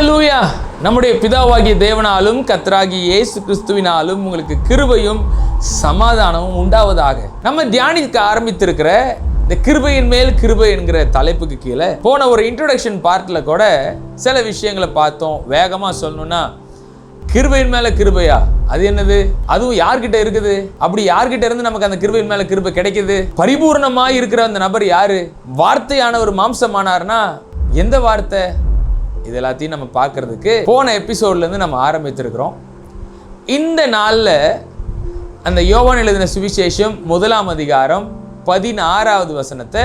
ஹல்லேலூயா. நம்முடைய பிதாவாகிய தேவனாலும் கர்த்தராகிய இயேசு கிறிஸ்துவினாலும் உங்களுக்கு கிருபையும் சமாதானமும் உண்டாவதாக. நம்ம தியானிக்க ஆரம்பித்திருக்கிற இந்த கிருபையின் மேல் கிருபை என்கிற தலைப்புக்கு கீழே போன ஒரு இன்ட்ரோடக்ஷன் பார்ட்ல கூட சில விஷயங்களை பார்த்தோம். வேகமா சொல்லணும்னா, கிருபையின் மேல கிருபையா, அது என்னது? அதுவும் யார்கிட்ட இருக்குது? அப்படி யார்கிட்ட இருந்து நமக்கு அந்த கிருபையின் மேல கிருபை கிடைக்குது? பரிபூர்ணமாய் இருக்கிற அந்த நபர் யாரு? வார்த்தையான ஒரு மாம்சமானார்னா எந்த வார்த்தை? இது எல்லாத்தையும் நம்ம பார்க்கறதுக்கு போன எபிசோட்ல இருந்து நம்ம ஆரம்பித்திருக்கிறோம். இந்த நாள்ல அந்த யோவான் எழுதின சுவிசேஷம் 1ஆம் அதிகாரம் 16வது வசனத்தை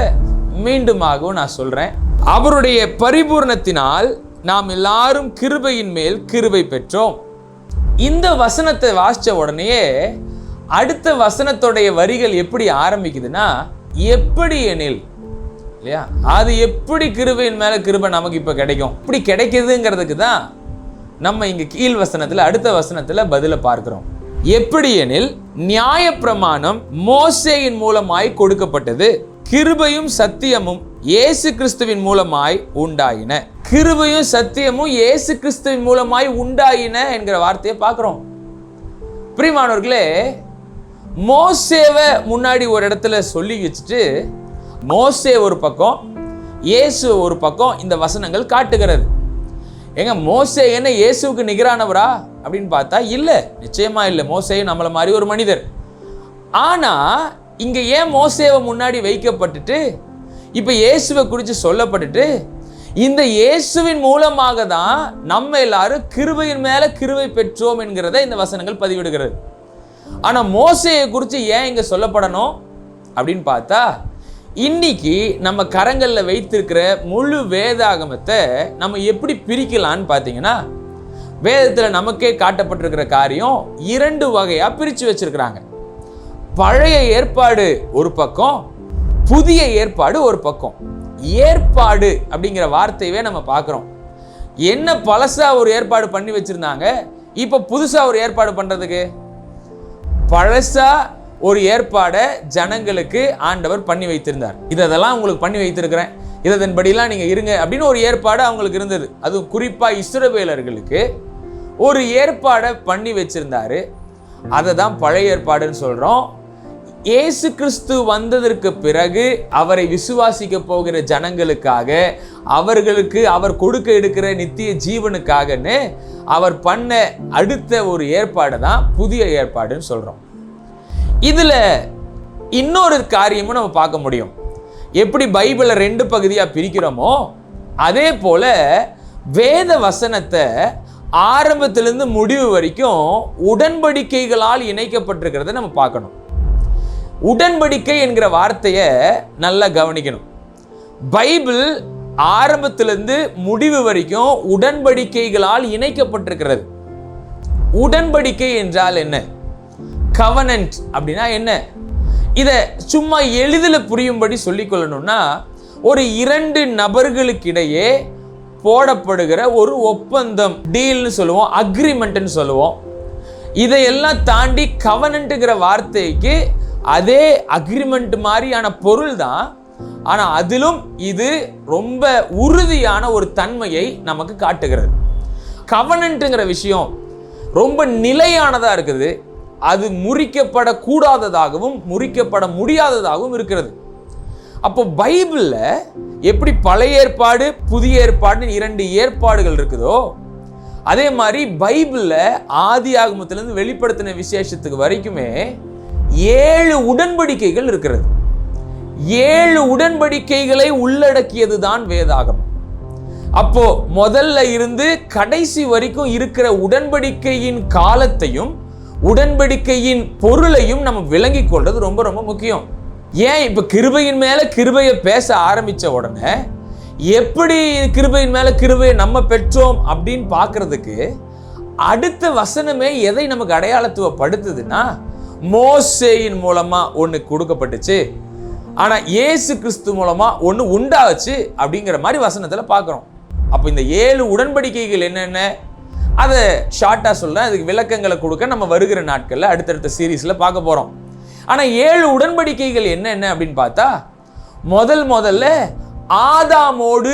மீண்டுமாகவும் நான் சொல்றேன். அவருடைய பரிபூர்ணத்தினால் நாம் எல்லாரும் கிருபையின் மேல் கிருபை பெற்றோம். இந்த வசனத்தை வாசிச்ச உடனேயே அடுத்த வசனத்துடைய வரிகள் எப்படி ஆரம்பிக்குதுன்னா, எப்படி எனில், இல்லையா? அது எப்படி கிருபையின் மேல கிருபை நமக்கு இப்ப கிடைக்கும், இப்படி கிடைக்குதுங்கிறதுக்கு தான் நம்ம இங்க கீழ் வசனத்துல அடுத்த வசனத்துல பதில பார்க்கிறோம். எப்படி எனில், நியாயப்பிரமாணம் மோசேயின் மூலமாய் கொடுக்கப்பட்டது, கிருபையும் சத்தியமும் இயேசு கிறிஸ்துவின் மூலமாய் உண்டாயின. கிருபையும் சத்தியமும் இயேசு கிறிஸ்துவின் மூலமாய் உண்டாயின என்கிற வார்த்தையை பார்க்கிறோம். பிரியமானவர்களே, மோசேவை முன்னாடி ஒரு இடத்துல சொல்லி வச்சுட்டு மோசே ஒரு பக்கம், இயேசு ஒரு பக்கம் இந்த வசனங்கள் காட்டுகிறது. ஏங்க, மோசே என்ன இயேசுவுக்கு நிகரானவரா அப்படின்னு பார்த்தா இல்லை, நிச்சயமா இல்லை. மோசே நம்மள மாதிரி ஒரு மனிதர். ஆனா இங்க ஏன் மோசேவை முன்னாடி வைக்கப்பட்டுட்டு இப்ப இயேசுவை குறித்து சொல்லப்பட்டுட்டு இந்த இயேசுவின் மூலமாக தான் நம்ம எல்லாரும் கிருபையின் மேல கிருபை பெற்றோம் என்கிறத இந்த வசனங்கள் பதிவிடுகிறது. ஆனா மோசேயை குறித்து ஏன் இங்க சொல்லப்படணும் அப்படின்னு பார்த்தா, இன்னைக்கு நம்ம கரங்கள்ல வைத்திருக்கிற முழு வேதாகமத்தை நம்ம எப்படி பிரிக்கலான்னு பார்த்தீங்கன்னா, வேதத்துல நமக்கே காட்டப்பட்டிருக்கிற காரியம் 2 வகையா பிரிச்சு வச்சிருக்கிறாங்க. பழைய ஏற்பாடு ஒரு பக்கம், புதிய ஏற்பாடு ஒரு பக்கம். ஏற்பாடு அப்படிங்கிற வார்த்தையவே நம்ம பார்க்கிறோம். என்ன பழசா ஒரு ஏற்பாடு பண்ணி வச்சிருந்தாங்க, இப்ப புதுசா ஒரு ஏற்பாடு பண்றதுக்கு? பழசா ஒரு ஏற்பாடை ஜனங்களுக்கு ஆண்டவர் பண்ணி வைத்திருந்தார். இதெல்லாம் உங்களுக்கு பண்ணி வைத்திருக்கிறேன், இதன்படிலாம் நீங்க இருங்க அப்படின்னு ஒரு ஏற்பாடு அவங்களுக்கு இருந்தது. அதுவும் குறிப்பா இஸ்ரவேலர்களுக்கு ஒரு ஏற்பாடை பண்ணி வச்சிருந்தாரு. அதை தான் பழைய ஏற்பாடுன்னு சொல்றோம். இயேசு கிறிஸ்து வந்ததற்கு பிறகு அவரை விசுவாசிக்க போகிற ஜனங்களுக்காக, அவர்களுக்கு அவர் கொடுக்க எடுக்கிற நித்திய ஜீவனுக்காகன்னு அவர் பண்ண அடுத்த ஒரு ஏற்பாடு தான் புதிய ஏற்பாடுன்னு சொல்றோம். இதுல இன்னொரு காரியமும் நம்ம பார்க்க முடியும். எப்படி பைபிளை 2 பகுதியா பிரிக்கிறோமோ, அதே போல வேத வசனத்தை ஆரம்பத்திலிருந்து முடிவு வரைக்கும் உடன்படிக்கைகளால் இணைக்கப்பட்டிருக்கிறத நம்ம பார்க்கணும். உடன்படிக்கை என்கிற வார்த்தையை நல்லா கவனிக்கணும். பைபிள் ஆரம்பத்திலிருந்து முடிவு வரைக்கும் உடன்படிக்கைகளால் இணைக்கப்பட்டிருக்கிறது. உடன்படிக்கை என்றால் என்ன? கவனன்ட் அப்படின்னா என்ன? இதை சும்மா எளிதில் புரியும்படி சொல்லிக்கொள்ளணும்னா, ஒரு 2 நபர்களுக்கிடையே போடப்படுகிற ஒரு ஒப்பந்தம், டீல்னு சொல்லுவோம், அக்ரிமெண்ட்னு சொல்லுவோம். இதையெல்லாம் தாண்டி கவனன்ட்ங்கிற வார்த்தைக்கு அதே அக்ரிமெண்ட் மாதிரியான பொருள் தான். ஆனா அதிலும் இது ரொம்ப உறுதியான ஒரு தன்மையை நமக்கு காட்டுகிறது. கவனன்ட்ங்கிற விஷயம் ரொம்ப நிலையானதா இருக்குது. அது முறிக்கப்படக்கூடாததாகவும் முறிக்கப்பட முடியாததாகவும் இருக்கிறது. அப்போ பைபிள்ல எப்படி பழைய ஏற்பாடு புதிய ஏற்பாடுன்னு 2 ஏற்பாடுகள் இருக்குதோ, அதே மாதிரி பைபிள்ல ஆதி ஆகமத்திலிருந்து வெளிப்படுத்தின விசேஷத்துக்கு வரைக்குமே 7 உடன்படிக்கைகள் இருக்கிறது. 7 உடன்படிக்கைகளை உள்ளடக்கியது தான் வேதாகமம். அப்போ முதல்ல இருந்து கடைசி வரைக்கும் இருக்கிற உடன்படிக்கையின் காலத்தையும் உடன்படிக்கையின் பொருளையும் நம்ம விளங்கிக் கொள்றது ரொம்ப ரொம்ப முக்கியம். ஏன் இப்ப கிருபையின் மேல கிருபையை பேச ஆரம்பிச்ச உடனே எப்படி கிருபையின் மேல கிருபையை நம்ம பெற்றோம் அப்படின்னு பார்க்கறதுக்கு அடுத்த வசனமே எதை நமக்கு அடையாளத்துவப்படுத்துதுன்னா, மோசேயின் மூலமா ஒண்ணு கொடுக்கப்பட்டுச்சு, ஆனா இயேசு கிறிஸ்து மூலமா ஒண்ணு உண்டாச்சு அப்படிங்கிற மாதிரி வசனத்துல பார்க்கிறோம். அப்ப இந்த 7 உடன்படிக்கைகள் என்னென்ன, அதை ஷார்ட்டா சொல்றேன். அதுக்கு விளக்கங்களை கொடுக்க நம்ம வருகிற நாட்கள்ல அடுத்தடுத்த சீரீஸ்ல பார்க்க போறோம். ஆனா 7 உடன்படிக்கைகள் என்னென்ன அப்படின்னு பார்த்தா, முதல்ல ஆதாமோடு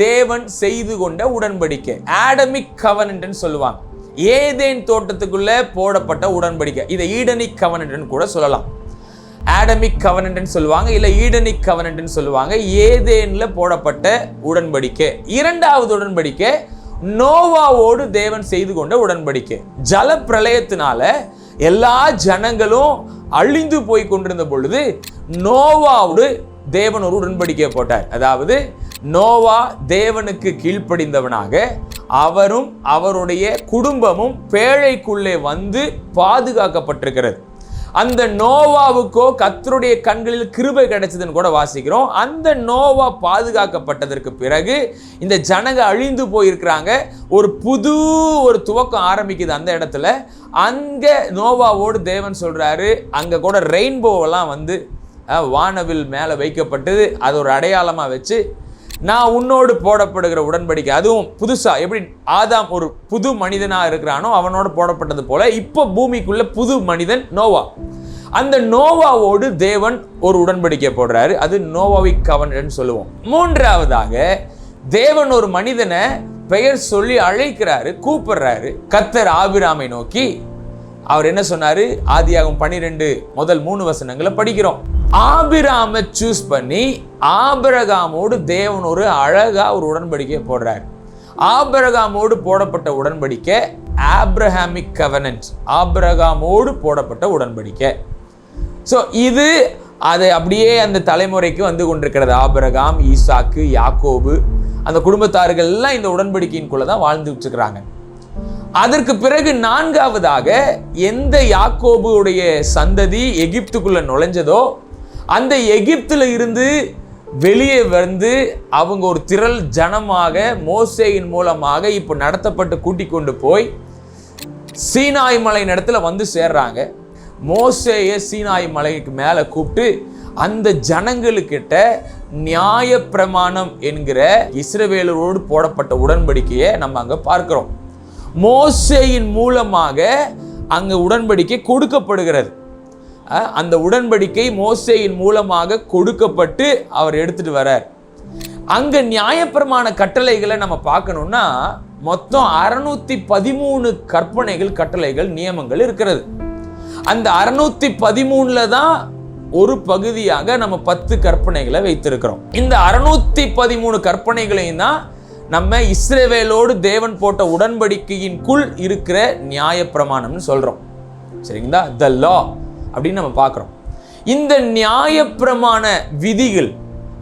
தேவன் செய்து கொண்ட உடன்படிக்கை. ஆடமிக் கவனன்ட்னு சொல்லுவாங்க. ஏதேன் தோட்டத்துக்குள்ள போடப்பட்ட உடன்படிக்கை. இதை ஈடனிக் கவனன்ட்னு கூட சொல்லலாம். ஆடமிக் கவனன்ட்னு சொல்லுவாங்க, இல்ல ஈடனிக் கவனன்ட்னு சொல்லுவாங்க. ஏதேன்ல போடப்பட்ட உடன்படிக்கை. இரண்டாவது உடன்படிக்கை நோவாவோடு தேவன் செய்து கொண்ட உடன்படிக்கை. ஜல பிரளயத்தினால எல்லா ஜனங்களும் அழிந்து போய் கொண்டிருந்த பொழுது நோவாவோடு தேவன் ஒரு உடன்படிக்கை போட்டார். அதாவது நோவா தேவனுக்கு கீழ்ப்படிந்தவனாக, அவரும் அவருடைய குடும்பமும் பேழைக்குள்ளே வந்து பாதுகாக்கப்பட்டிருக்கிறது. அந்த நோவாவுக்கோ கர்த்தருடைய கண்களில் கிருபை கிடைச்சதுன்னு கூட வாசிக்கிறோம். அந்த நோவா பாதுகாக்கப்பட்டதற்கு பிறகு இந்த ஜனங்க அழிந்து போயிருக்கிறாங்க. ஒரு துவக்கம் ஆரம்பிக்குது அந்த இடத்துல. அங்க நோவாவோடு தேவன் சொல்றாரு, அங்க கூட ரெயின்போவெல்லாம் வந்து வானவில் மேலே வைக்கப்பட்டது. அது ஒரு அடையாளமா வச்சு, நான் உன்னோடு போடப்படுகிற உடன்படிக்கை, அதுவும் புதுசா எப்படி ஆதாம் ஒரு புது மனிதனா இருக்கிறானோ அவனோடு போடப்பட்டது போல இப்போ பூமிக்குள்ள புது மனிதன் நோவா. அந்த நோவாவோடு தேவன் ஒரு உடன்படிக்கை போடுறாரு. அது நோவாவிக் கவனன்ட்னு சொல்லுவோம். மூன்றாவதாக தேவன் ஒரு மனிதனை பெயர் சொல்லி அழைக்கிறாரு, கூப்பிடுறாரு. கர்த்தர் ஆபிராமை நோக்கி அவர் என்ன சொன்னாரு? ஆதியாகமம் 12 முதல் 3 வசனங்களை படிக்கிறோம். ஆபிராமை சூஸ் பண்ணி ஆபிரகாமோடு தேவன் ஒரு அழகா ஒரு உடன்படிக்கையை போடுறாரு. ஆபிரகாமோடு போடப்பட்ட உடன்படிக்கை ஆப்ரஹாமிக் கவனன்ட். ஆபிரகாமோடு போடப்பட்ட உடன்படிக்கை. ஸோ இது அது அப்படியே அந்த தலைமுறைக்கு வந்து கொண்டிருக்கிறது. ஆபிரகாம், ஈசாக்கு, யாக்கோபு, அந்த குடும்பத்தார்கள் எல்லாம் இந்த உடன்படிக்கையின்குள்ள தான் வாழ்ந்துட்டு இருக்கிறாங்க. அதற்கு பிறகு நான்காவதாக எந்த யாக்கோபுடைய சந்ததி எகிப்துக்குள்ள நுழைஞ்சதோ அந்த எகிப்துல இருந்து வெளியே வந்து அவங்க ஒரு திரள் ஜனமாக மோசேயின் மூலமாக இப்போ நடத்தப்பட்டு கூட்டிக் கொண்டு போய் சீனாய் மலை இடத்துல வந்து சேர்றாங்க. மோசேயை சீனாய் மலைக்கு மேலே கூப்பிட்டு அந்த ஜனங்களுக்கிட்ட நியாய பிரமாணம் என்கிற இஸ்ரவேலரோடு போடப்பட்ட உடன்படிக்கையை நம்ம அங்க பார்க்கிறோம். மோசேயின் மூலமாக அங்க உடன்படிக்கை கொடுக்கப்படுகிறது. அந்த உடன்படிக்கை மோசேயின் மூலமாக கொடுக்கப்பட்டு அவர் எடுத்துட்டு வரார். அங்க நியாயப்பிரமாண கட்டளைகளை நம்ம பார்க்கணும்னா மொத்தம் 613 கற்பனைகள், கட்டளைகள், நியமங்கள் இருக்கிறது. அந்த 613ல தான் ஒரு பகுதியாக நம்ம 10 கற்பனைகளை வைத்திருக்கிறோம். இந்த 613 கற்பனைகளையும் தான் நம்ம இஸ்ரவேலோடு தேவன் போட்ட உடன்படிக்கையின்குள் இருக்கிற நியாயப்பிரமாணம்னு சொல்றோம். சரிங்களா? த லா அப்படின்னு நம்ம பார்க்கிறோம். இந்த நியாயப்பிரமாண விதிகள்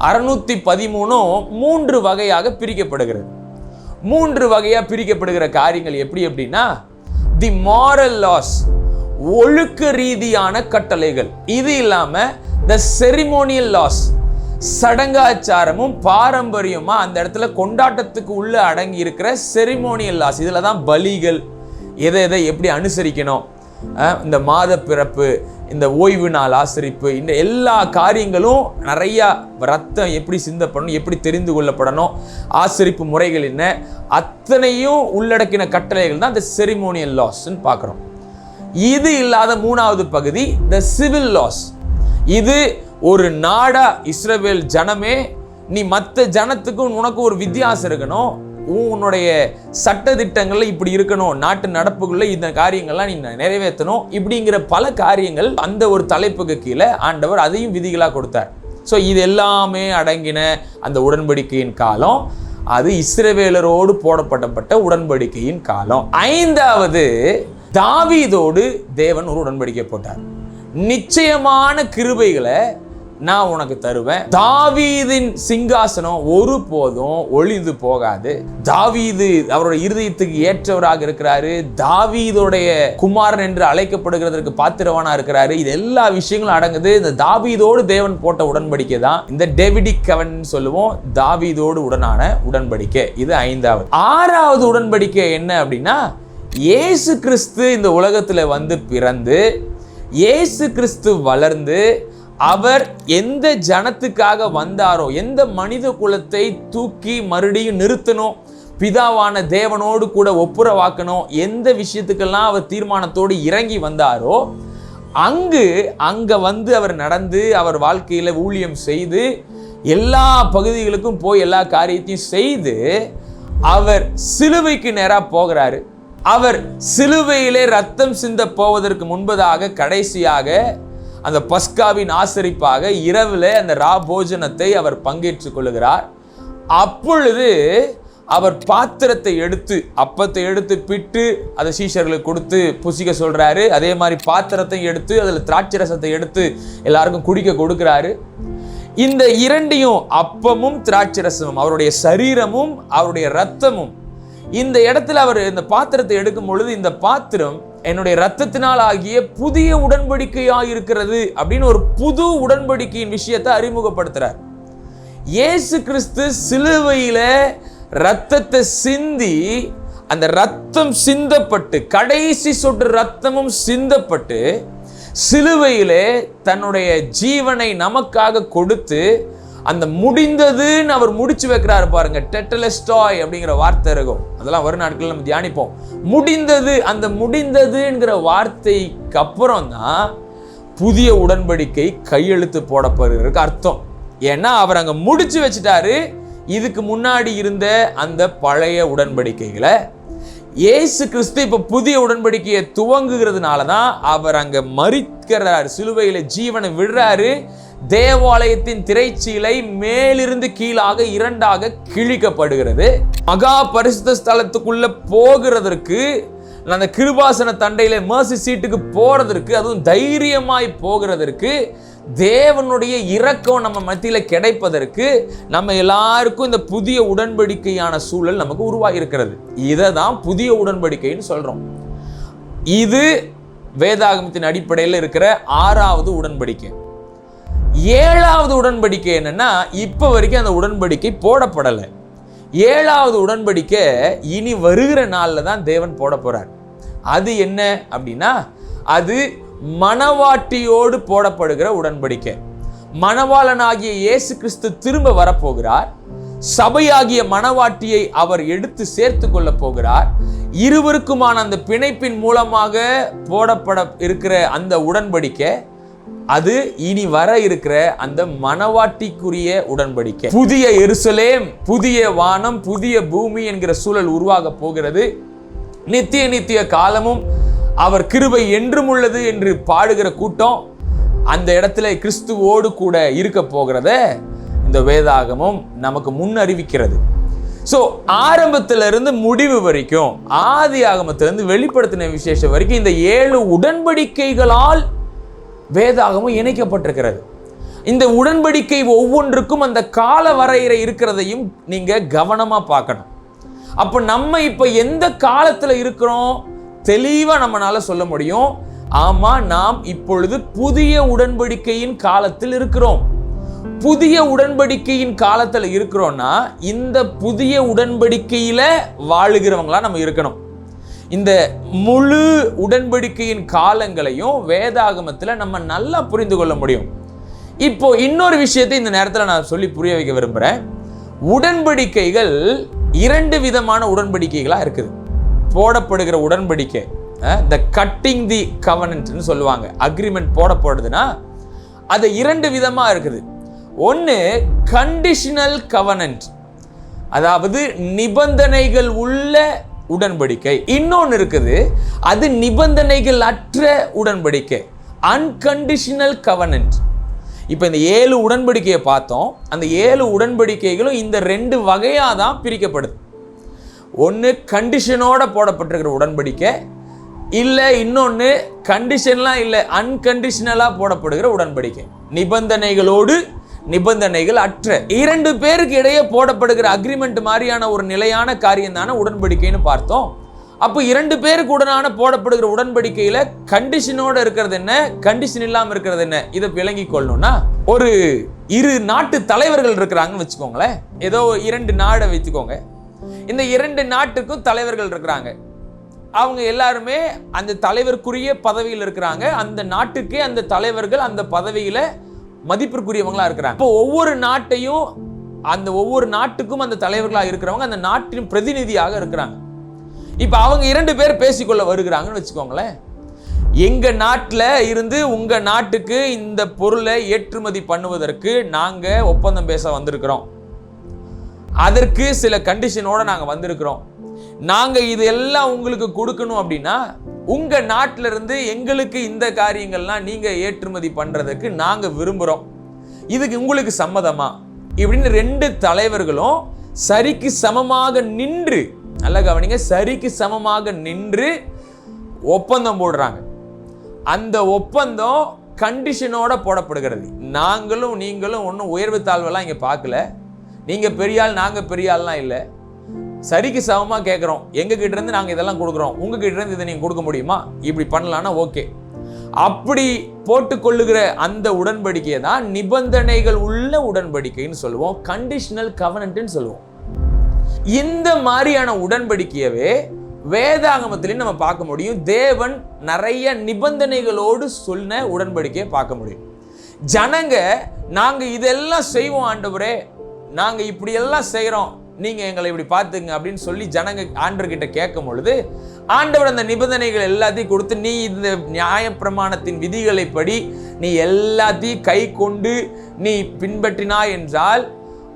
613 3 வகையாக பிரிக்கப்படுகிறது. 3 வகையா பிரிக்கப்படுகிற காரியங்கள் எப்படி அப்படின்னா, தி மாரல் லாஸ், ஒழுக்க ரீதியான கட்டளைகள். இது இல்லாம த செரிமோனியல் லாஸ், சடங்காச்சாரமும் பாரம்பரியமா அந்த இடத்துல கொண்டாட்டத்துக்கு உள்ள அடங்கி இருக்கிற செரிமோனியல் லாஸ். இதுல தான் பலிகள், எதை எப்படி அனுசரிக்கணும், இந்த மாத பிறப்பு, இந்த ஓய்வு நாள் ஆசரிப்பு, இந்த எல்லா காரியங்களும், நிறைய ரத்தம் எப்படி சிந்தப்படணும், எப்படி தெரிந்து கொள்ளப்படணும், ஆசரிப்பு முறைகள் என்ன, அத்தனையும் உள்ளடக்கின கட்டளைகள் தான் இந்த செரிமோனியல் லாஸ்ன்னு பார்க்குறோம். இது இல்லாத 3வது பகுதி த சிவில் லாஸ். இது ஒரு நாடா இஸ்ரவேல் ஜனமே, நீ மற்ற ஜனத்துக்கும் உனக்கு ஒரு வித்தியாசம் இருக்கணும், உன்னுடைய சட்ட திட்டங்கள்ல இப்படி இருக்கணும், நாட்டு நடப்புக்குள்ள இந்த காரியங்கள்லாம் நீ நிறைவேற்றணும், இப்படிங்கிற பல காரியங்கள் அந்த ஒரு தலைப்புக்கு கீழே ஆண்டவர் அதையும் விதிகளாக கொடுத்தார். ஸோ இது எல்லாமே அடங்கின அந்த உடன்படிக்கையின் காலம் அது இஸ்ரவேலரோடு போடப்பட்ட உடன்படிக்கையின் காலம். 5வது தாவீதோடு தேவன் ஒரு உடன்படிக்கை போட்டார். நிச்சயமான கிருபைகளை நான் உனக்கு தருவேன். தாவீதின் சிங்காசனம் ஒருபோதும் ஒளிந்து போகாது. தாவீது அவருடைய இருதயத்துக்கு ஏற்றவராக இருக்கிறாரு. தாவீதுடைய குமாரன் என்று அழைக்கப்படுகிறதற்கு பாத்திரவானா இருக்கிறாரு. இது எல்லா விஷயங்களும் அடங்குது. இந்த தாவீதோடு தேவன் போட்ட உடன்படிக்கை தான் இந்த டேவிடிக் கவனன்ட் சொல்லுவோம். தாவீதோடு உடனான உடன்படிக்கை. இது 5வது. 6வது உடன்படிக்கை என்ன அப்படின்னா, இயேசு கிறிஸ்து இந்த உலகத்துல வந்து பிறந்து, இயேசு கிறிஸ்து வளர்ந்து, அவர் எந்த ஜனத்துக்காக வந்தாரோ, எந்த மனித குலத்தை தூக்கி மறுபடியும் நிறுத்தணும், பிதாவான தேவனோடு கூட ஒப்புரவாக்கணும், எந்த விஷயத்துக்கெல்லாம் அவர் தீர்மானத்தோடு இறங்கி வந்தாரோ அங்க வந்து அவர் நடந்து, அவர் வாழ்க்கையில ஊழியம் செய்து, எல்லா பகுதிகளுக்கும் போய் எல்லா காரியத்தையும் செய்து அவர் சிலுவைக்கு நேராக போகிறாரு. அவர் சிலுவையிலே ரத்தம் சிந்த போவதற்கு முன்பதாக கடைசியாக அந்த பஸ்காவின் ஆசரிப்பாக இரவில் அந்த ராபோஜனத்தை அவர் பங்கேற்றுக் கொள்ளுகிறார். அப்பொழுது அவர் பாத்திரத்தை எடுத்து, அப்பத்தை எடுத்து பிட்டு அதை சீஷர்களுக்கு கொடுத்து புசிக்க சொல்றாரு. அதே மாதிரி பாத்திரத்தை எடுத்து அதில் திராட்சை ரசத்தை எடுத்து எல்லாருக்கும் குடிக்க கொடுக்கிறாரு. இந்த இரண்டையும், அப்பமும் திராட்சை ரசமும், அவருடைய சரீரமும் அவருடைய ரத்தமும், இந்த இடத்துல அவர் இந்த பாத்திரத்தை எடுக்கும் பொழுது, இந்த பாத்திரம் என்னுடைய ரத்தத்தினால் ஆகிய புதிய உடன்படிக்கையாக இருக்கிறது அப்படின்னு ஒரு புது உடன்படிக்கையின் விஷயத்தை அறிமுகப்படுத்துறார். இயேசு கிறிஸ்து சிலுவையில ரத்தத்தை சிந்தி, அந்த ரத்தம் சிந்தப்பட்டு, கடைசி சொட்டு ரத்தமும் சிந்தப்பட்டு சிலுவையிலே தன்னுடைய ஜீவனை நமக்காக கொடுத்து, அந்த முடிந்ததுன்னு அவர் முடிச்சு வைக்கிறாரு பாருங்க. டெட்டலஸ்டாய் அப்படிங்கிற வார்த்தை இருக்கும், அதெல்லாம் வரும் நாட்களில் நம்ம தியானிப்போம். முடிந்தது, அந்த முடிந்ததுங்கிற வார்த்தைக்கு அப்புறம் தான் புதிய உடன்படிக்கை கையெழுத்து போடப்படுறதுக்கு அர்த்தம். ஏன்னா அவர் அங்க முடிச்சு வச்சுட்டாரு இதுக்கு முன்னாடி இருந்த அந்த பழைய உடன்படிக்கைகளை. இயேசு கிறிஸ்து இப்ப புதிய உடன்படிக்கையை துவங்குகிறதுனால தான் அவர் அங்க மரிக்கிறார், சிலுவையில ஜீவனை விடுறாரு. தேவாலயத்தின் திரைச்சீலை மேலிருந்து கீழாக இரண்டாக கிழிக்கப்படுகிறது. மகா பரிசுத்த ஸ்தலத்துக்குள்ள போகிறதற்கு, அந்த கிருபாசன தண்டையில மர்சி சீட்டுக்கு போறதற்கு, அதுவும் தைரியமாய் போகிறதற்கு, தேவனுடைய இரக்கம் நம்ம மத்தியில கிடைப்பதற்கு நம்ம எல்லாருக்கும் இந்த புதிய உடன்படிக்கையான சூழல் நமக்கு உருவாகி இருக்கிறது. இதை தான் புதிய உடன்படிக்கைன்னு சொல்றோம். இது வேதாகமத்தின் அடிப்படையில் இருக்கிற 6வது உடன்படிக்கை. 7வது உடன்படிக்கை என்னன்னா, இப்ப வரைக்கும் அந்த உடன்படிக்கை போடப்படலை. 7வது உடன்படிக்கை இனி வருகிற நாள்ல தான் தேவன் போட போறார். அது என்ன அப்படின்னா, அது மணவாட்டியோடு போடப்படுகிற உடன்படிக்கை. மணவாளனாகிய இயேசு கிறிஸ்து திரும்ப வரப்போகிறார். சபையாகிய மணவாட்டியை அவர் எடுத்து சேர்த்து கொள்ள போகிறார். இருவருக்குமான அந்த பிணைப்பின் மூலமாக போடப்பட இருக்கிற அந்த உடன்படிக்கை, அது இனி வர இருக்கிற அந்த மணவாட்டிக்குரிய உடன்படிக்கை. புதிய எருசலேம், புதிய வானம், புதிய பூமி என்கிற சூழல் உருவாக போகிறது. நித்திய நித்திய காலமும் அவர் கிருபை என்றும் உள்ளது என்று பாடுகிற கூட்டம் அந்த இடத்துல கிறிஸ்துவோடு கூட இருக்க போகிறத இந்த வேதாகமம் நமக்கு முன்னறிவிக்கிறது. ஸோ ஆரம்பத்திலிருந்து முடிவு வரைக்கும், ஆதி ஆகமத்திலிருந்து வெளிப்படுத்தின விசேஷம் வரைக்கும் இந்த 7 உடன்படிக்கைகளால் வேதாகமம் இணைக்கப்பட்டிருக்கிறது. இந்த உடன்படிக்கை ஒவ்வொன்றுக்கும் அந்த கால வரையறை இருக்கிறதையும் நீங்க கவனமா பார்க்கணும். அப்ப நம்ம இப்ப எந்த காலத்துல இருக்கிறோம் தெளிவா நம்மளால சொல்ல முடியும். ஆமா, நாம் இப்பொழுது புதிய உடன்படிக்கையின் காலத்தில் இருக்கிறோம். புதிய உடன்படிக்கையின் காலத்துல இருக்கிறோம்னா இந்த புதிய உடன்படிக்கையில வாழுகிறவங்களா நம்ம இருக்கணும். இந்த முழு உடன்படிக்கையின் காலங்களையும் வேதாகமத்துல நம்ம நல்லா புரிந்து கொள்ள முடியும். இப்போ இன்னொரு விஷயத்தை இந்த நேரத்தில் நான் சொல்லி புரிய வைக்க விரும்புறேன். உடன்படிக்கைகள் 2 விதமான உடன்படிக்கைகளா இருக்குது. போடப்படுகிற உடன்படிக்கை, த கட்டிங் தி கவனன்ட்னு சொல்லுவாங்க. அக்ரிமெண்ட் போடப்படுதுன்னா அது 2 விதமா இருக்குது. ஒன்று கண்டிஷனல் கவனன்ட், அதாவது நிபந்தனைகள் உள்ள உடன்படிக்கை. இன்னொன்று இருக்குது, அது நிபந்தனைகள் அற்ற உடன்படிக்கை, அன்கண்டிஷனல் கவனன்ட். இப்போ இந்த 7 உடன்படிக்கையை பார்த்தோம். அந்த 7 உடன்படிக்கைகளும் இந்த 2 வகையாக தான் பிரிக்கப்படுது. ஒன்று கண்டிஷனோட போடப்பட்டிருக்கிற உடன்படிக்கை, இல்லை இன்னொன்று கண்டிஷன்லாம் இல்லை, அன்கண்டிஷனலாக போடப்படுகிற உடன்படிக்கை. நிபந்தனைகளோடு நிபந்தனைகள் அற்ற 2 பேருக்கு இடையே போடப்படுகிற அக்ரிமெண்ட் மாதிரியான ஒரு நிலையான காரியம் தானே உடன்படிக்கைன்னு பார்த்தோம். அப்போ 2 பேருக்கு உடனான போடப்படுகிற உடன்படிக்கையில கண்டிஷனோட இருக்கிறது என்ன, கண்டிஷன் இல்லாமல் இருக்கிறது என்ன, இதை விளங்கி கொள்ளணும்னா, ஒரு 2 நாட்டு தலைவர்கள் இருக்கிறாங்கன்னு வச்சுக்கோங்களேன். ஏதோ 2 நாடை வச்சுக்கோங்க. இந்த 2 நாட்டுக்கும் தலைவர்கள் இருக்கிறாங்க. அவங்க எல்லாருமே அந்த தலைவருக்குரிய பதவியில் இருக்கிறாங்க. அந்த நாட்டுக்கே அந்த தலைவர்கள் அந்த பதவியில மதிப்பிற்குரியவங்களா இருக்கிறாங்க. இப்போ ஒவ்வொரு நாட்டையும், அந்த ஒவ்வொரு நாட்டுக்கும் அந்த தலைவர்களா இருக்கிறவங்க அந்த நாட்டின் பிரதிநிதியாக இருக்கிறாங்க. இப்ப அவங்க 2 பேர் பேசிக்கொள்ள வருகிறாங்கன்னு வச்சுக்கோங்களேன். எங்க நாட்டில் இருந்து உங்க நாட்டுக்கு இந்த பொருளை ஏற்றுமதி பண்ணுவதற்கு நாங்க ஒப்பந்தம் பேச வந்திருக்கிறோம். அதற்கு சில கண்டிஷனோட நாங்க வந்திருக்கிறோம். நாங்க இது எல்லாம் உங்களுக்கு கொடுக்கணும் அப்படின்னா உங்க நாட்டில இருந்து எங்களுக்கு இந்த காரியங்கள்லாம் நீங்க ஏற்றுமதி பண்றதுக்கு நாங்க விரும்புறோம். இதுக்கு உங்களுக்கு சம்மதமா? இப்படின்னு ரெண்டு தலைவர்களும் சரிக்கு சமமாக நின்று, நல்ல கவனிங்க, சரிக்கு சமமாக நின்று ஒப்பந்தம் போடுறாங்க. அந்த ஒப்பந்தம் கண்டிஷனோட போடப்படுகிறது. நாங்களும் நீங்களும் ஒன்றும் உயர்வு தாழ்வெல்லாம் இங்கே பார்க்கல. நீங்கள் பெரிய ஆள், நாங்கள் பெரிய ஆள்லாம் இல்லை. சரிக்கு சமமாக கேட்குறோம். எங்ககிட்ட இருந்து நாங்கள் இதெல்லாம் கொடுக்குறோம், உங்ககிட்ட இருந்து இதை நீங்கள் கொடுக்க முடியுமா? இப்படி பண்ணலான்னா ஓகே. அப்படி போட்டுக்கொள்ளுகிற அந்த உடன்படிக்கையை தான் நிபந்தனைகள் உள்ள உடன்படிக்கைன்னு சொல்லுவோம், கண்டிஷனல் கவனன்ட்னு சொல்லுவோம். இந்த மாதிரியான உடன்படிக்கையவே வேதாகமத்திலையும் நம்ம பார்க்க முடியும். தேவன் நிறைய நிபந்தனைகளோடு சொன்ன உடன்படிக்கையை பார்க்க முடியும். ஜனங்க நாங்க இதெல்லாம் செய்வோம் ஆண்டவரே, நாங்க இப்படி எல்லாம் செய்யறோம், நீங்க எங்களை இப்படி பார்த்துங்க அப்படின்னு சொல்லி ஜனங்க ஆண்டவர்கிட்ட கேட்கும் பொழுது ஆண்டவர் அந்த நிபந்தனைகள் எல்லாத்தையும் கொடுத்து, நீ இந்த நியாயப்பிரமாணத்தின் விதிகளை படி நீ எல்லாத்தையும் கை கொண்டு நீ பின்பற்றினா என்றால்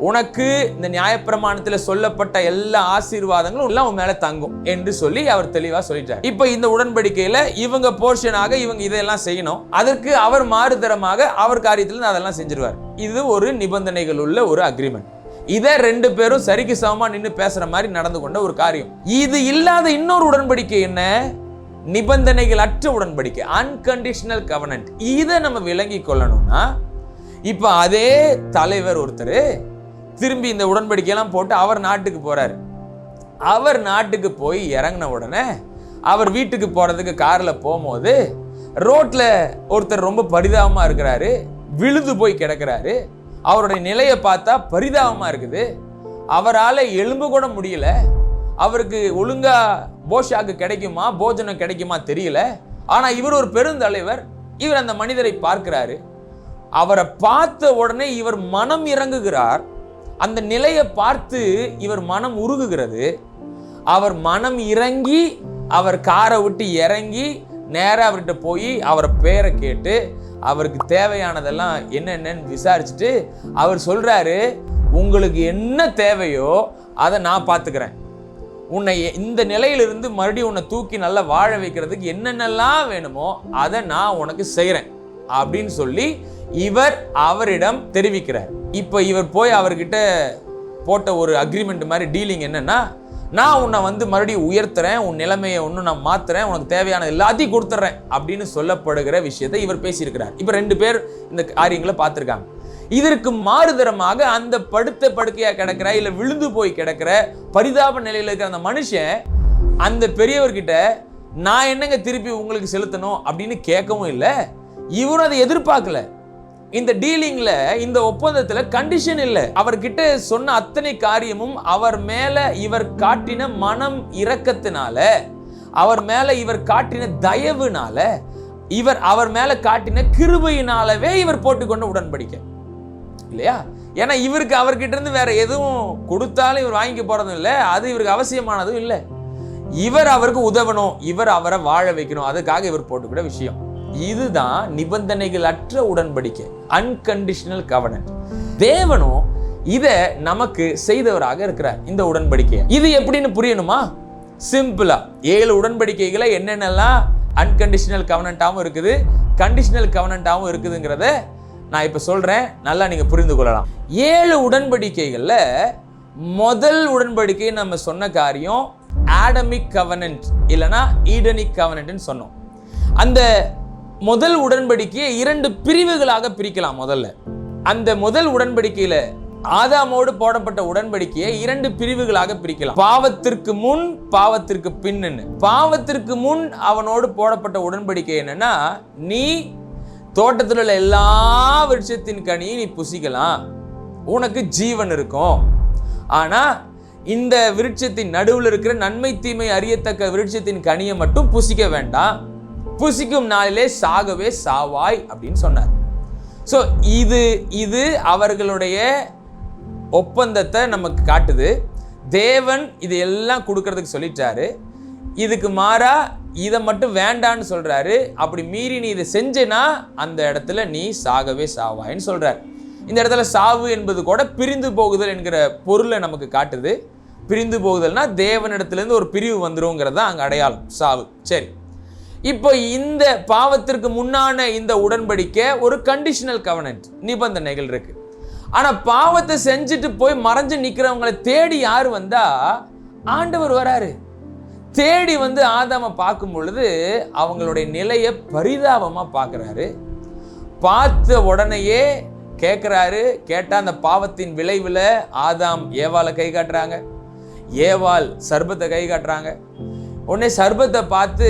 உனக்கு இந்த நியாயப்பிரமாணத்தில் சொல்லப்பட்ட எல்லா ஆசீர்வாதங்களும் எல்லாம் உன் மேல தங்கும் என்று சொல்லி அவர் தெளிவா சொல்லிட்டார். இப்ப இந்த உடன்படிக்கையில இவங்க போர்ஷனாக இவங்க இதெல்லாம் செய்யணும். அதற்கு அவர் மாறுதரமாக அவர் காரியத்தில் அதெல்லாம் செஞ்சிருவார். இது ஒரு நிபந்தனைகள் உள்ள ஒரு அக்ரிமெண்ட். இதை ரெண்டு பேரும் சரிக்கு சமமா நின்று பேசுற மாதிரி நடந்து கொண்ட ஒரு காரியம். இது இல்லாத இன்னொரு உடன்படிக்கை என்ன? நிபந்தனைகள் அற்ற உடன்படிக்கை, அன்கண்டிஷனல் கவனன்ட். இதை நம்ம விளங்கி கொள்ளணும்னா இப்ப அதே தலைவர் ஒருத்தர் திரும்பி இந்த உடன்படிக்கையெல்லாம் போட்டு அவர் நாட்டுக்கு போறாரு. அவர் நாட்டுக்கு போய் இறங்கின உடனே அவர் வீட்டுக்கு போறதுக்கு கார்ல போகும்போது ரோட்ல ஒருத்தர் ரொம்ப பரிதாபமா இருக்கிறாரு, விழுந்து போய் கிடக்கிறாரு. அவருடைய நிலையை பார்த்தா பரிதாபமா இருக்குது. அவரால் எழும்ப கூட முடியல. அவருக்கு ஒழுங்கா போஷாக்கு கிடைக்குமா, போஜனம் கிடைக்குமா தெரியல. ஆனா இவர் ஒரு பெருந்தலைவர். இவர் அந்த மனிதரை பார்க்கிறாரு. அவரை பார்த்த உடனே இவர் மனம் இறங்குகிறார். அந்த நிலையை பார்த்து இவர் மனம் உருகுகிறது. அவர் மனம் இறங்கி அவர் காரை விட்டு இறங்கி நேராக அவர்கிட்ட போய் அவரை பேரை கேட்டு அவருக்கு தேவையானதெல்லாம் என்னென்னு விசாரிச்சுட்டு அவர் சொல்றாரு, உங்களுக்கு என்ன தேவையோ அதை நான் பார்த்துக்கிறேன். உன்னை இந்த நிலையிலிருந்து மறுபடியும் உன்னை தூக்கி நல்லா வாழ வைக்கிறதுக்கு என்னென்னலாம் வேணுமோ அதை நான் உனக்கு செய்கிறேன் அப்படின்னு சொல்லி இவர் அவரிடம் தெரிவிக்கிறார். இப்போ இவர் போய் அவர்கிட்ட போட்ட ஒரு அக்ரிமெண்ட் மாதிரி டீலிங் என்னன்னா, நான் உன்னை மறுபடியும் உயர்த்துறேன், உன் நிலைமையை ஒன்று நான் மாத்துறேன், உனக்கு தேவையான எல்லாத்தையும் கொடுத்துட்றேன் அப்படின்னு சொல்லப்படுகிற விஷயத்தை இவர் பேசியிருக்கிறார். இப்போ ரெண்டு பேர் இந்த காரியங்களை பார்த்துருக்காங்க. இதற்கு மாறுதரமாக அந்த படுத்த படுக்கையா கிடக்கிற இல்ல விழுந்து போய் கிடக்கிற பரிதாப நிலையில இருக்கிற அந்த மனுஷன் அந்த பெரியவர்கிட்ட நான் என்னங்க திருப்பி உங்களுக்கு செலுத்தணும் அப்படின்னு கேட்கவும் இல்லை. இவரும் அதை எதிர்பார்க்கல. இந்த டீலிங்ல, இந்த ஒப்பந்தத்துல கண்டிஷன் இல்லை. அவர்கிட்ட சொன்ன அத்தனை காரியமும் அவர் மேல இவர் காட்டின மனம் இரக்கத்தினால, அவர் மேல இவர் காட்டின தயவுனால, இவர் அவர் மேல காட்டின கிருபையினாலவே இவர் போட்டுக்கொண்ட உடன்படிக்கை இல்லையா? ஏன்னா இவருக்கு அவர்கிட்ட இருந்து வேற எதுவும் கொடுத்தாலும் இவர் வாங்கிக்க போறதும் இல்லை, அது இவருக்கு அவசியமானதும் இல்லை. இவர் அவருக்கு உதவணும், இவர் அவரை வாழ வைக்கணும், அதுக்காக இவர் போட்டுக்கிற விஷயம். இதுதான் நிபந்தனைகள் அற்ற உடன்படிக்கை, அன்கண்டிஷனல் கவனன்ட். தேவனும் இதை நமக்கு செய்தவராக இருக்கிறார் இந்த உடன்படிக்கையை. இது எப்படின்னு புரியணுமா? சிம்பிளா 7 உடன்படிக்கைகளை என்னென்னலாம் அன்கண்டிஷனல் கவனன்ட்டாகவும் இருக்குது, கண்டிஷனல் கவனன்ட்டாகவும் இருக்குதுங்கிறத நான் இப்ப சொல்றேன், நல்லா நீங்க புரிந்து கொள்ளலாம். 7 உடன்படிக்கைகள்ல முதல் உடன்படிக்கை நம்ம சொன்ன காரியம் ஆடமிக் கவனன்ட் இல்லனா ஈடனிக் கவனன்ட்னு சொன்னோம். அந்த முதல் உடன்படிக்கையை 2 பிரிவுகளாக பிரிக்கலாம். முதல்ல அந்த முதல் உடன்படிக்கையில ஆதாமோடு போடப்பட்ட உடன்படிக்கையை 2 பிரிவுகளாக பிரிக்கலாம். பாவத்திற்கு முன், பாவத்திற்கு பின்னு. பாவத்திற்கு முன் அவனோடு போடப்பட்ட உடன்படிக்கை என்னன்னா, நீ தோட்டத்தில் உள்ள எல்லா விருட்சத்தின் கனியை நீ புசிக்கலாம், உனக்கு ஜீவன் இருக்கும். ஆனா இந்த விருட்சத்தின் நடுவில் இருக்கிற நன்மை தீமை அறியத்தக்க விருட்சத்தின் கனியை மட்டும் புசிக்க வேண்டாம், புசிக்கும் நாளிலே சாகவே சாவாய் அப்படின்னு சொன்னார். ஸோ இது அவர்களுடைய ஒப்பந்தத்தை நமக்கு காட்டுது. தேவன் இது எல்லாம் கொடுக்கறதுக்கு சொல்லிட்டாரு. இதுக்கு மாறா இதை மட்டும் வேண்டான்னு சொல்றாரு. அப்படி மீறி நீ இதை செஞ்சேன்னா அந்த இடத்துல நீ சாகவே சாவாயின்னு சொல்றாரு. இந்த இடத்துல சாவு என்பது கூட பிரிந்து போகுதல் என்கிற பொருளை நமக்கு காட்டுது. பிரிந்து போகுதல்னா தேவனிடத்திலிருந்து ஒரு பிரிவு வந்துருங்கிறது தான் அங்கே அடையாளம், சாவு. சரி, இப்போ இந்த பாவத்திற்கு முன்னான இந்த உடன்படிக்கை ஒரு கண்டிஷனல் கவனன்ட், நிபந்தனைகள் இருக்கு. ஆனால் பாவத்தை செஞ்சுட்டு போய் மறைஞ்சு நிற்கிறவங்களை தேடி யார் வந்தா? ஆண்டவர் வராரு. தேடி வந்து ஆதாமை பார்க்கும் பொழுது அவங்களுடைய நிலையை பரிதாபமாக பார்க்குறாரு. பார்த்த உடனேயே கேட்குறாரு. கேட்டால் அந்த பாவத்தின் விளைவில் ஆதாம் ஏவாளை கை காட்டுறாங்க, ஏவாள் சர்பத்தை கை காட்டுறாங்க. உடனே சர்பத்தை பார்த்து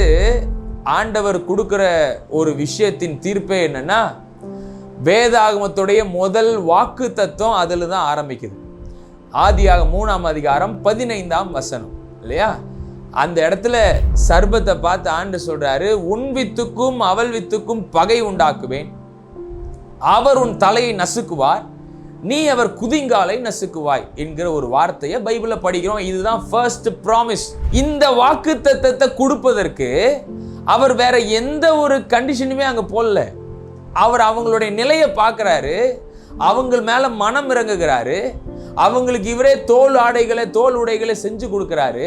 ஆண்டவர் கொடுக்குற ஒரு விஷயத்தின் தீர்ப்பே என்னன்னா, வேதாகமத்துடைய முதல் வாக்கு தத்துவம் அதில் தான் ஆரம்பிக்குது. ஆதியாக 3ஆம் அதிகாரம் 15ஆம் வசனம் இல்லையா? அந்த இடத்துல சர்பத்தை பார்த்து ஆண்டு சொல்றாரு, உன் வித்துக்கும் அவள் வித்துக்கும் பகை உண்டாக்குவேன், அவர் உன் தலையை நசுக்குவார், நீ அவர் குதிங்காலை நசுக்குவாய் என்கிற ஒரு வார்த்தையை பைபிள்ல படிக்கிறோம். இதுதான் ஃபர்ஸ்ட் ப்ராமிஸ். இந்த வாக்கு தத்தத்தை கொடுப்பதற்கு அவர் வேற எந்த ஒரு கண்டிஷனுமே அங்க போடல. அவர் அவங்களுடைய நிலையை பார்க்கிறாரு, அவங்க மேல மனம் இறங்குகிறாரு, அவங்களுக்கு இவரே தோல் உடைகளை செஞ்சு கொடுக்கிறாரு.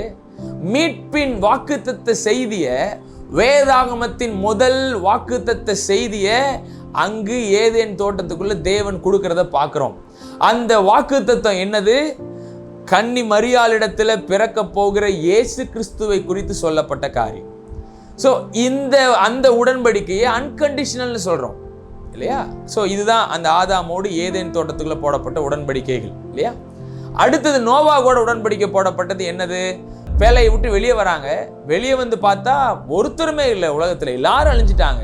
மீட்பின் வாக்குத்தத்த செய்திய, வேதாகமத்தின் முதல் வாக்குத்தத்த செய்திய அங்கு ஏதேன் தோட்டத்துக்குள்ள தேவன் கொடுக்கிறத பார்க்கிறோம். அந்த வாக்குத்தத்தம் என்னது? கன்னி மரியாளிடத்துல பிறக்க போகிற இயேசு கிறிஸ்துவை குறித்து சொல்லப்பட்ட காரியம். ஸோ அந்த உடன்படிக்கையை அன்கண்டிஷனல்னு சொல்றோம் இல்லையா? ஸோ இதுதான் அந்த ஆதாமோடு ஏதேன் தோட்டத்துக்குள்ள போடப்பட்ட உடன்படிக்கைகள் இல்லையா? அடுத்தது நோவாவோட உடன்படிக்கை போடப்பட்டது என்னது? பேழையை விட்டு வெளியே வராங்க. வெளியே வந்து பார்த்தா ஒருத்தருமே இல்லை, உலகத்துல எல்லாரும் அழிஞ்சிட்டாங்க.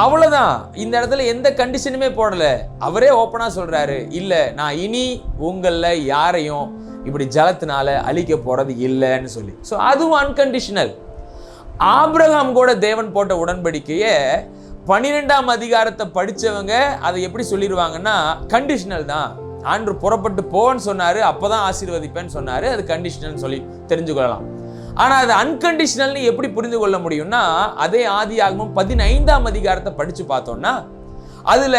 அவ்வளவுதான். இந்த இடத்துல எந்த கண்டிஷனுமே போடல. அவரே ஓப்பனா சொல்றாரு, இல்ல நான் இனி உங்கள யாரையும் இப்படி ஜலத்தினால அழிக்க போறது இல்லைன்னு சொல்லி. ஸோ அதுவும் அன்கண்டிஷனல். ஆபிரகாம் கூட தேவன் போட்ட உடன்படிக்கையை 12ஆம் அதிகாரத்தை படிச்சவங்க அதை எப்படி சொல்லிடுவாங்கன்னா, கண்டிஷனல் தான். ஆண்டு புறப்பட்டு போன்னு சொன்னாரு, அப்பதான் ஆசீர்வதிப்பேன்னு சொன்னாரு, அது கண்டிஷனல் சொல்லி தெரிஞ்சு கொள்ளலாம். ஆனா அது அன்கண்டிஷனல்னு எப்படி புரிந்து கொள்ள முடியும்னா, அதே ஆதியாகமம் 15ஆம் அதிகாரத்தை படிச்சு பார்த்தோம்னா அதுல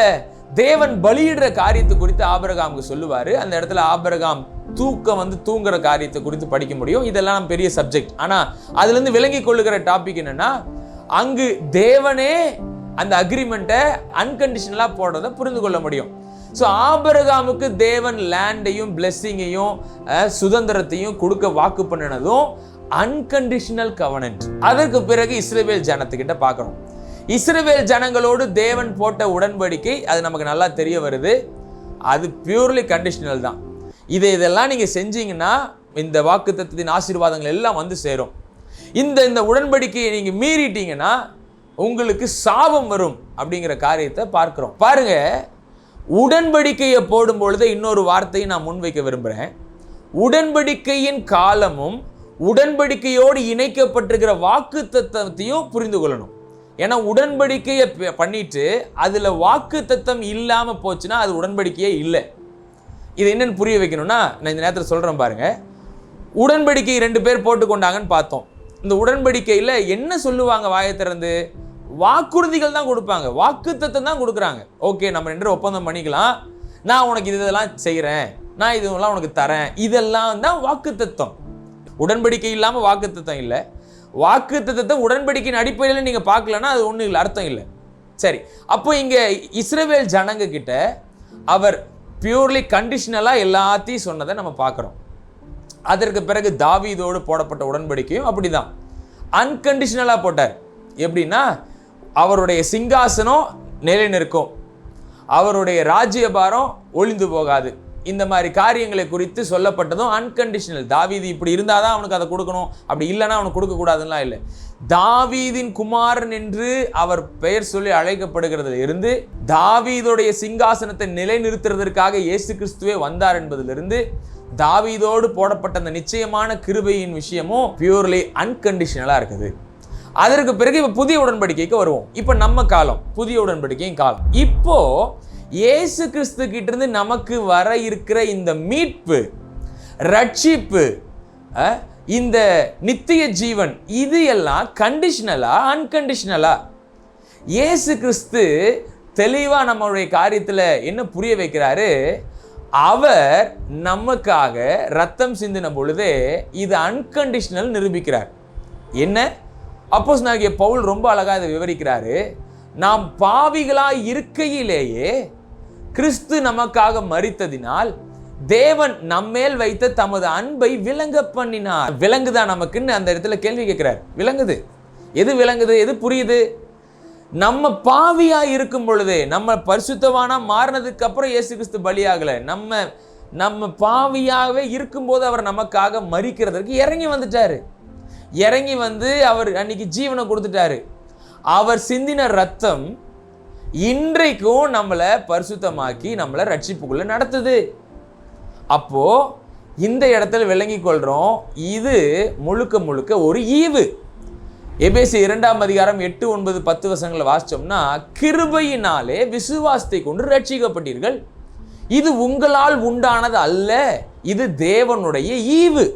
தேவன் பலியிடுற காரியத்தை குறித்து ஆபிரகாமுக்கு சொல்லுவாரு. அந்த இடத்துல ஆபிரகாம் தூங்குற காரியத்தை குறித்து படிக்க முடியும். இதெல்லாம் பெரிய சப்ஜெக்ட். ஆனா அதுல இருந்து விளங்கி கொள்ளுகிற டாபிக் என்னன்னா, அங்கு தேவனே அந்த அக்ரிமெண்ட்டை அன்கண்டிஷனலா போடுறதை புரிந்து கொள்ள முடியும். ஸோ ஆபிரகாமுக்கு தேவன் லேண்டையும் பிளெஸிங்கையும் சுதந்திரத்தையும் கொடுக்க வாக்கு பண்ணினதும் அன்கண்டிஷனல் கவனன்ட். அதற்கு பிறகு இஸ்ரவேல் ஜனத்துக்கிட்ட பார்க்கணும். இஸ்ரவேல் ஜனங்களோடு தேவன் போட்ட உடன்படிக்கை அது நமக்கு நல்லா தெரிய வருது. அது பியூர்லி கண்டிஷனல் தான். இதெல்லாம் நீங்க செஞ்சீங்கன்னா இந்த வாக்குத்தத்தத்தின் ஆசீர்வாதங்கள் எல்லாம் வந்து சேரும். இந்த உடன்படிக்கையை நீங்க மீறிட்டீங்கன்னா உங்களுக்கு சாபம் வரும் அப்படிங்கிற காரியத்தை பார்க்கிறோம். பாருங்க, உடன்படிக்கையை போடும் பொழுது இன்னொரு வார்த்தையை நான் முன்வைக்க விரும்புகிறேன். உடன்படிக்கையின் காலமும் உடன்படிக்கையோடு இணைக்கப்பட்டிருக்கிற வாக்கு தத்தத்தையும் புரிந்து கொள்ளணும். ஏன்னா உடன்படிக்கையை பண்ணிட்டு அதுல வாக்கு தத்தம் இல்லாம போச்சுன்னா அது உடன்படிக்கையே இல்லை. இது என்னன்னு புரிய வைக்கணும்னா நான் இந்த நேரத்தில் சொல்றேன் பாருங்க. உடன்படிக்கை 2 பேர் போட்டுக்கொண்டாங்கன்னு பார்த்தோம். இந்த உடன்படிக்கையில் என்ன சொல்லுவாங்க? வாயை திறந்து வாக்குறுதிகள் தான் கொடுப்பாங்க, வாக்கு தத்தம் தான் கொடுக்குறாங்க. ஓகே, நம்ம 2 ஒப்பந்தம் பண்ணிக்கலாம், நான் உனக்கு இதெல்லாம் செய்கிறேன், நான் இதெல்லாம் உனக்கு தரேன், இதெல்லாம் தான் வாக்கு தத்தம். உடன்படிக்கை இல்லாமல் வாக்கு தத்தம் இல்லை. வாக்கு தத்தத்தை உடன்படிக்கையின் அடிப்படையில் நீங்கள் பார்க்கலன்னா அது ஒன்றும் இல்லை, அர்த்தம் இல்லை. சரி, அப்போ இங்கே இஸ்ரவேல் ஜனங்க கிட்ட அவர் பியூர்லி கண்டிஷனலாக எல்லாத்தையும் சொன்னதை நம்ம பார்க்குறோம். அதற்கு பிறகு தாவீதோடு போடப்பட்ட உடன்படிக்கையும் அப்படிதான் அன்கண்டிஷனலாக போட்டார். எப்படின்னா, அவருடைய சிங்காசனம் நிலை நிற்கும், அவருடைய ராஜ்யபாரம் ஒளிந்து போகாது. இந்த மாதிரி காரியங்களை குறித்து சொல்லப்பட்டதும் அன்கண்டிஷனல். தாவீது இப்படி இருந்தால் தான் அவனுக்கு அதை கொடுக்கணும், அப்படி இல்லைன்னா அவனுக்கு கொடுக்கக்கூடாதுலாம் இல்லை. தாவீதின் குமாரன் என்று அவர் பெயர் சொல்லி அழைக்கப்படுகிறதுல இருந்து, தாவீதுடைய சிங்காசனத்தை நிலைநிறுத்துறதற்காக இயேசு கிறிஸ்துவே வந்தார் என்பதிலிருந்து, தாவீதோடு போடப்பட்ட அந்த நிச்சயமான கிருபையின் விஷயமும் பியூர்லி அன்கண்டிஷனலாக இருக்குது. அதற்கு பிறகு இப்போ புதிய உடன்படிக்கைக்கு வருவோம். இப்போ நம்ம காலம் புதிய உடன்படிக்கையின் காலம். இப்போ இயேசு கிறிஸ்து கிட்ட இருந்து நமக்கு வர இருக்கிற இந்த மீட்பு, ரட்சிப்பு, இந்த நித்திய ஜீவன் இது எல்லாம் கண்டிஷனலா அன்கண்டிஷனலா? இயேசு கிறிஸ்து தெளிவா நம்மளுடைய காரியத்துல என்ன புரிய வைக்கிறாரு? அவர் நமக்காக ரத்தம் சிந்தின பொழுதே இது அன்கண்டிஷனல் நிரூபிக்கிறார். என்ன? அப்போஸ்தலனாகிய பவுல் ரொம்ப அழகா இதை விவரிக்கிறாரு. நாம் பாவிகளாய் இருக்கையிலேயே கிறிஸ்து நமக்காக மரித்ததினால் தேவன் நம்மேல் வைத்த தமது அன்பை விளங்க பண்ணினார். விளங்குதா நமக்குன்னு அந்த இடத்துல கேள்வி கேட்கிறார். விளங்குது. எது விளங்குது? எது புரியுது? நம்ம பாவியா இருக்கும் பொழுதே, நம்ம பரிசுத்தவானா மாறினதுக்கு அப்புறம் இயேசு கிறிஸ்து பலியாகல. நம்ம பாவியாகவே இருக்கும்போது அவர் நமக்காக மரிக்கிறதற்கு இறங்கி வந்துட்டாரு. இறங்கி வந்து அவர் அன்னைக்கு ஜீவனை கொடுத்துட்டாரு. அவர் சிந்தின ரத்தம் இன்றைக்கும் நம்மளை பரிசுத்தமாக்கி நம்மளை ரட்சிப்புக்குள்ள நடத்துது. அப்போ இந்த இடத்துல விளங்கி கொள்றோம், இது முழுக்க முழுக்க ஒரு ஈவு. எபேசியர் 2ஆம் அதிகாரம் 8, 9, 10 வசனங்களை வாசிச்சோம்னா, கிருபையினாலே விசுவாசத்தை கொண்டு ரட்சிக்கப்பட்டீர்கள், இது உங்களால் உண்டானது அல்ல, இது தேவனுடைய ஈவு.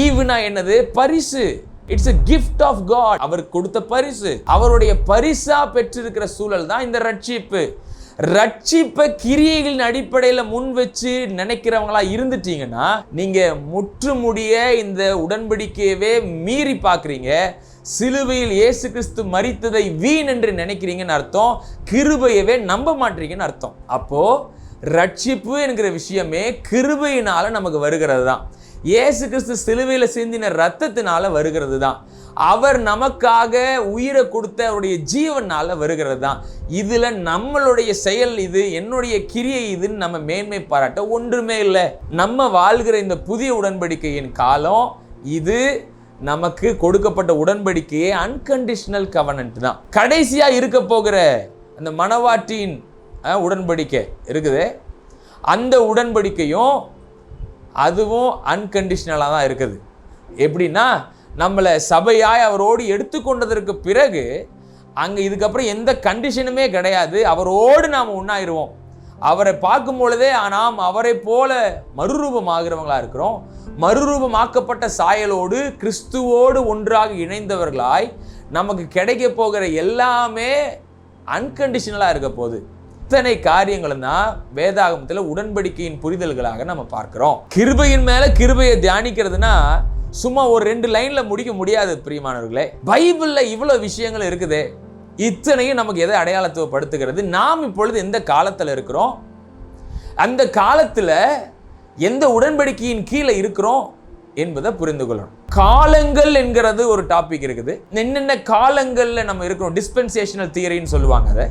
ஈவுனா என்னது? பரிசு. It's a gift of God. அவர் கொடுத்த பரிசு, அவருடைய பரிசா பெற்றிருக்கிற சூழல் தான் இந்த ரட்சிப்பு. ரட்சிப்பை கிரியைகளின் அடிப்படையில் முன் வச்சு நினைக்கிறவங்களா இருந்துட்டீங்கன்னா நீங்க முற்றுமுடிய இந்த உடன்படிக்கையவே மீறி பார்க்குறீங்க. சிலுவையில் இயேசு கிறிஸ்து மரித்ததை வீண் என்று நினைக்கிறீங்கன்னு அர்த்தம். கிருபையவே நம்ப மாட்டீங்கன்னு அர்த்தம். அப்போ ரட்சிப்பு என்கிற விஷயமே கிருபையினால நமக்கு வருகிறது தான். இயேசு கிறிஸ்து சிலுவையில் சிந்தின ரத்தத்தினால வருகிறது தான். அவர் நமக்காக உயிரை கொடுத்த அவருடைய ஜீவனால வருகிறது தான். இதுல நம்மளுடைய செயல் இது, என்னுடைய கிரியை இதுன்னு நம்ம மேன்மை பாராட்ட ஒன்றுமே இல்லை. நம்ம வாழ்கிற இந்த புதிய உடன்படிக்கையின் காலம் இது. நமக்கு கொடுக்கப்பட்ட உடன்படிக்கையே அன்கண்டிஷனல் கவனன்ட் தான். கடைசியா இருக்க போகிற அந்த மணவாட்டியின் உடன்படிக்கை இருக்குது, அந்த உடன்படிக்கையும் அதுவும் அன்கண்டிஷனலாக தான் இருக்குது. எப்படின்னா, நம்மளை சபையாய் அவரோடு எடுத்துக்கொண்டதற்கு பிறகு அங்கே இதுக்கப்புறம் எந்த கண்டிஷனுமே கிடையாது. அவரோடு நாம் ஒன்றாயிருவோம். அவரை பார்க்கும் பொழுதே நாம் அவரை போல மறுரூபமாகிறவங்களா இருக்கிறோம். மறுரூபமாக்கப்பட்ட சாயலோடு கிறிஸ்துவோடு ஒன்றாக இணைந்தவர்களாய் நமக்கு கிடைக்க போகிற எல்லாமே அன்கண்டிஷனலாக இருக்க போகுது. இத்தனை காரியங்களும் தான் வேதாகமத்தில் உடன்படிக்கையின் புரிதல்களாக நம்ம பார்க்கிறோம். கிருபையின் மேல கிருபையை தியானிக்கிறதுனா சும்மா ஒரு 2 லைன்ல முடிக்க முடியாது பிரியமானவர்களே. பைபிள்ல இவ்வளவு விஷயங்கள் இருக்குது. இத்தனையும் நமக்கு எதை அடையாளத்துவப்படுத்துகிறது? நாம் இப்பொழுது எந்த காலத்துல இருக்கிறோம், அந்த காலத்துல எந்த உடன்படிக்கையின் கீழே இருக்கிறோம் என்பதை புரிந்து கொள்ளணும். காலங்கள் என்கிறது ஒரு டாபிக் இருக்குது. என்னென்ன காலங்கள்ல நம்ம இருக்கிறோம், டிஸ்பென்சேஷனல் தியரின்னு சொல்லுவாங்க. அதை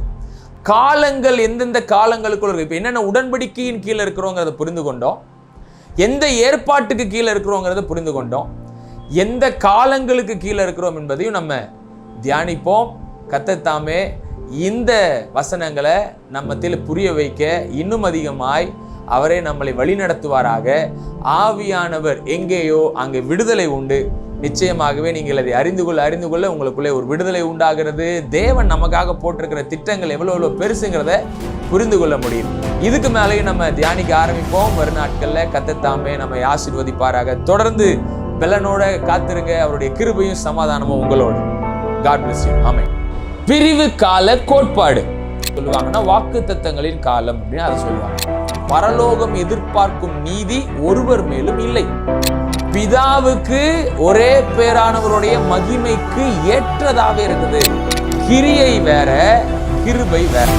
காலங்கள் எந்தெந்த காலங்களுக்குள்ள இருக்கு. இப்போ என்னென்ன உடன்படிக்கையின் கீழே இருக்கிறோங்கிறத புரிந்து கொண்டோம், எந்த ஏற்பாட்டுக்கு கீழே இருக்கிறோங்கிறத புரிந்து கொண்டோம், எந்த காலங்களுக்கு கீழே இருக்கிறோம் என்பதையும் நம்ம தியானிப்போம். கர்த்தர் இந்த வசனங்களை நம்ம புரிய வைக்க இன்னும் அதிகமாய் அவரே நம்மளை வழிநடத்துவாராக. ஆவியானவர் எங்கேயோ அங்கே விடுதலை உண்டு. நிச்சயமாகவே நீங்கள் அதை அறிந்து கொள்ள உங்களுக்குள்ளே ஒரு விடுதலை உண்டாகிறது. தேவன் நமக்காக போட்டிருக்கிற திட்டங்கள் எவ்வளோ பெருசுங்கிறத புரிந்து கொள்ள முடியும். இதுக்கு மேலேயும் நம்ம தியானிக்க ஆரம்பிப்போம். வரும் நாட்களில் கர்த்தர் நம்மை ஆசீர்வதிப்பாராக. தொடர்ந்து பெலனோட காத்திருங்க. அவருடைய கிருபையும் சமாதானமும் உங்களோடு. God bless you. ஆமென். பிரிவு கால கோட்பாடு சொல்லுவாங்கன்னா வாக்குத்தத்தங்களின் காலம் அப்படின்னு அதை சொல்லுவாங்க. பரலோகம் எதிர்பார்க்கும் நீதி ஒருவர் மேலும் இல்லை. பிதாவுக்கு ஒரே பேரானவருடைய மகிமைக்கு ஏற்றதாக இருக்குது. கிரியை வேற, கிருபை வேற.